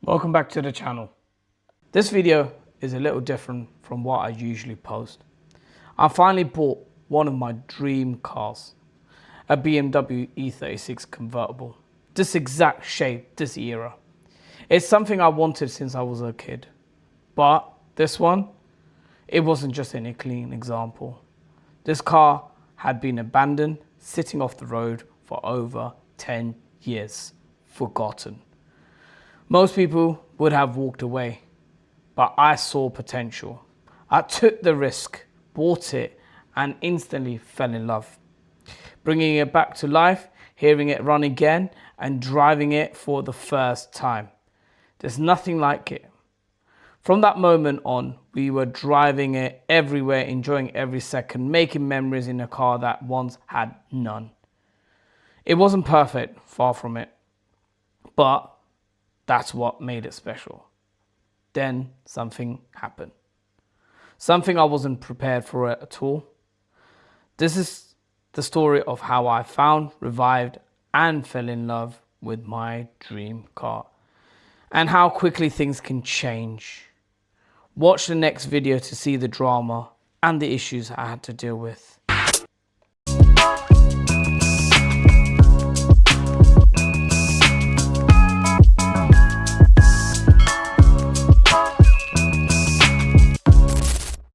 Welcome back to the channel. This video is a little different from what I usually post. I finally bought one of my dream cars, a BMW E36 convertible. This exact shape, this era. It's something I wanted since I was a kid. But this one, it wasn't just any clean example. This car had been abandoned, sitting off the road for over 10 years, forgotten. Most people would have walked away, but I saw potential. I took the risk, bought it, and instantly fell in love. Bringing it back to life, hearing it run again, and driving it for the first time. There's nothing like it. From that moment on, we were driving it everywhere, enjoying every second, making memories in a car that once had none. It wasn't perfect, far from it, but that's what made it special. Then something happened. Something I wasn't prepared for at all. This is the story of how I found, revived, and fell in love with my dream car. And how quickly things can change. Watch the next video to see the drama and the issues I had to deal with.